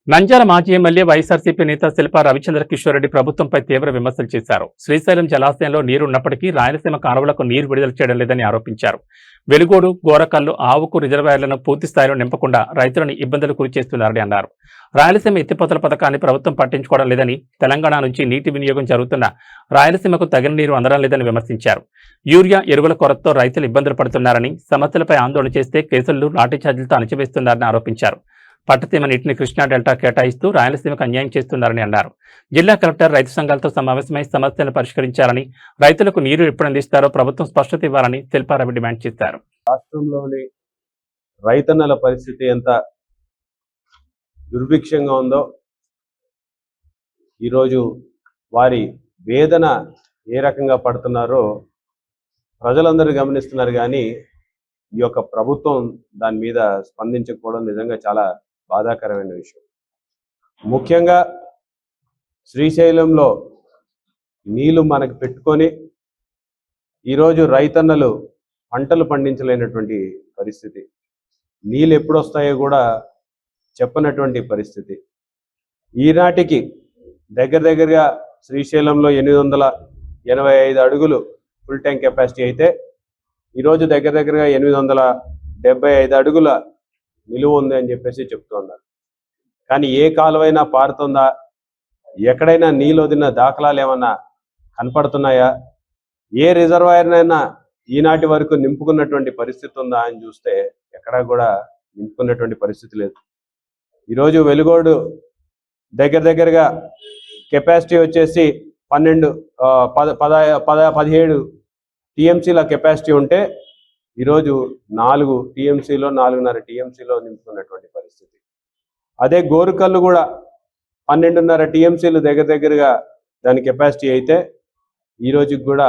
నంద్యాల మాజీ ఎమ్మెల్యే వైఎస్ఆర్సీపీ నేత శిల్పా రవిచంద్ర కిషోర్ రెడ్డి ప్రభుత్వంపై తీవ్ర విమర్శలు చేశారు. శ్రీశైలం జలాశయంలో నీరున్నప్పటికీ రాయలసీమ కాలువలకు నీరు విడుదల చేయడం లేదని ఆరోపించారు. వెలుగోడు, గోరకల్లు, ఆవుకు రిజర్వాయర్లను పూర్తి స్థాయిలో నింపకుండా రైతులను ఇబ్బందులు గురిచేస్తున్నారని అన్నారు. రాయలసీమ ఎత్తిపోతల పథకాన్ని ప్రభుత్వం పట్టించుకోవడం లేదని, తెలంగాణ నుంచి నీటి వినియోగం జరుగుతున్న రాయలసీమకు తగిన నీరు అందడం లేదని విమర్శించారు. యూరియా, ఎరువుల కొరతతో రైతులు ఇబ్బందులు పడుతున్నారని, సమస్యలపై ఆందోళన చేస్తే కేసులు, లాఠీ చార్జీలతో అణచివేస్తున్నారని ఆరోపించారు. పట్టసీమ నీటిని కృష్ణా డెల్టా కేటాయిస్తూ రాయలసీమకు అన్యాయం చేస్తున్నారని అన్నారు. జిల్లా కలెక్టర్ రైతు సంఘాలతో సమావేశమై సమస్యలను పరిష్కరించాలని, రైతులకు నీరు ఎప్పుడు అందిస్తారో ప్రభుత్వం స్పష్టత ఇవ్వాలని శిల్పారావు డిమాండ్ చేశారు. రాష్ట్రంలోని రైతన్నల పరిస్థితి ఎంత దుర్భిక్షంగా ఉందో, ఈరోజు వారి వేదన ఏ రకంగా పడుతున్నారో ప్రజలందరూ గమనిస్తున్నారు. కానీ ఈ యొక్క ప్రభుత్వం దాని మీద స్పందించకపోవడం నిజంగా చాలా బాధాకరమైన విషయం. ముఖ్యంగా శ్రీశైలంలో నీళ్లు మనకు పెట్టుకొని ఈరోజు రైతన్నలు పంటలు పండించలేనటువంటి పరిస్థితి, నీళ్ళు ఎప్పుడు వస్తాయో కూడా చెప్పనటువంటి పరిస్థితి. ఈనాటికి దగ్గరగా శ్రీశైలంలో 885 అడుగులు ఫుల్ ట్యాంక్ కెపాసిటీ అయితే ఈరోజు దగ్గరగా 875 అడుగుల నిలువ ఉంది అని చెప్పేసి చెప్తున్నారు. కానీ ఏ కాలువైనా పారుతుందా? ఎక్కడైనా నీళ్ళు వదిలిన దాఖలాలు ఏమన్నా కనపడుతున్నాయా? ఏ రిజర్వాయర్నైనా ఈనాటి వరకు నింపుకున్నటువంటి పరిస్థితి ఉందా అని చూస్తే ఎక్కడా కూడా నింపుకున్నటువంటి పరిస్థితి లేదు. ఈరోజు వెలుగోడు దగ్గరగా కెపాసిటీ వచ్చేసి 17 టీఎంసీల కెపాసిటీ ఉంటే ఈరోజు 4 టీఎంసీలో 4.5 టీఎంసీలో నింపుకున్నటువంటి పరిస్థితి. అదే గోరుకల్లు కూడా 12.5 టీఎంసీలు దగ్గరగా దాని కెపాసిటీ అయితే ఈ రోజుకి కూడా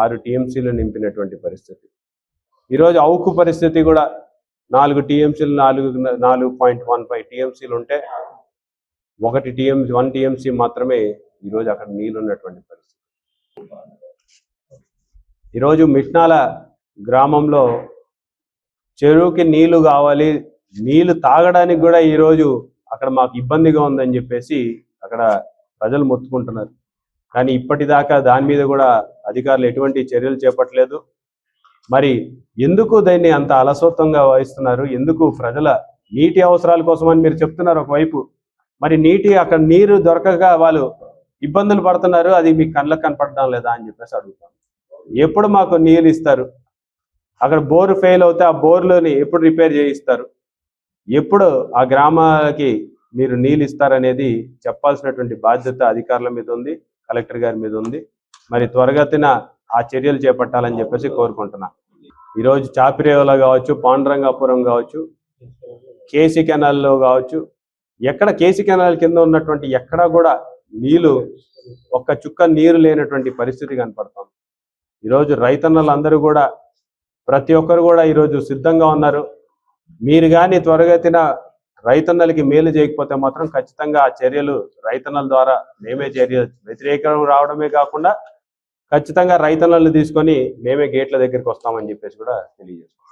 6 టీఎంసీలు నింపినటువంటి పరిస్థితి. ఈరోజు అవుకు పరిస్థితి కూడా 4 టీఎంసీలు 4.15 టీఎంసీలు ఉంటే 1 టీఎంసీ మాత్రమే ఈరోజు అక్కడ నీళ్ళు ఉన్నటువంటి పరిస్థితి. ఈరోజు మిట్నాల గ్రామంలో చెరువుకి నీళ్లు కావాలి, నీళ్లు తాగడానికి కూడా ఈరోజు అక్కడ మాకు ఇబ్బందిగా ఉందని చెప్పేసి అక్కడ ప్రజలు మొత్తుకుంటున్నారు. కానీ ఇప్పటిదాకా దాని మీద కూడా అధికారులు ఎటువంటి చర్యలు చేపట్టలేదు. మరి ఎందుకు దాన్ని అంత అలసత్వంగా వహిస్తున్నారు? ఎందుకు ప్రజల నీటి అవసరాల కోసం అని మీరు చెప్తున్నారు ఒకవైపు, మరి అక్కడ నీరు దొరకక వాళ్ళు ఇబ్బందులు పడుతున్నారు, అది మీకు కళ్ళకు కనపడడం లేదా అని చెప్పేసి అడుగుతాను. ఎప్పుడు మాకు నీళ్ళు ఇస్తారు? అక్కడ బోరు ఫెయిల్ అవుతే ఆ బోర్లోని ఎప్పుడు రిపేర్ చేయిస్తారు? ఎప్పుడు ఆ గ్రామాలకి మీరు నీళ్ళు ఇస్తారనేది చెప్పాల్సినటువంటి బాధ్యత అధికారుల మీద ఉంది, కలెక్టర్ గారి మీద ఉంది. మరి త్వరగతిన ఆ చర్యలు చేపట్టాలని చెప్పేసి కోరుకుంటున్నా. ఈరోజు చాపిరేవలో కావచ్చు, పాండురంగాపురం కావచ్చు, కేసీ కెనాల్లో కావచ్చు, ఎక్కడ కేసీ కెనాల్ కింద ఉన్నటువంటి ఎక్కడా కూడా నీళ్ళు, ఒక్క చుక్క నీరు లేనటువంటి పరిస్థితి కనపడుతుంది. ఈరోజు రైతన్నలందరూ కూడా ప్రతి ఒక్కరు కూడా ఈరోజు సిద్ధంగా ఉన్నారు. మీరు కానీ త్వరగతిన రైతన్నలకి మేలు చేయకపోతే మాత్రం ఖచ్చితంగా ఆ చర్యలు రైతన్నల ద్వారా మేమే వ్యతిరేకం రావడమే కాకుండా ఖచ్చితంగా రైతన్నలు తీసుకొని మేమే గేట్ల దగ్గరికి వస్తామని చెప్పేసి కూడా తెలియజేస్తాం.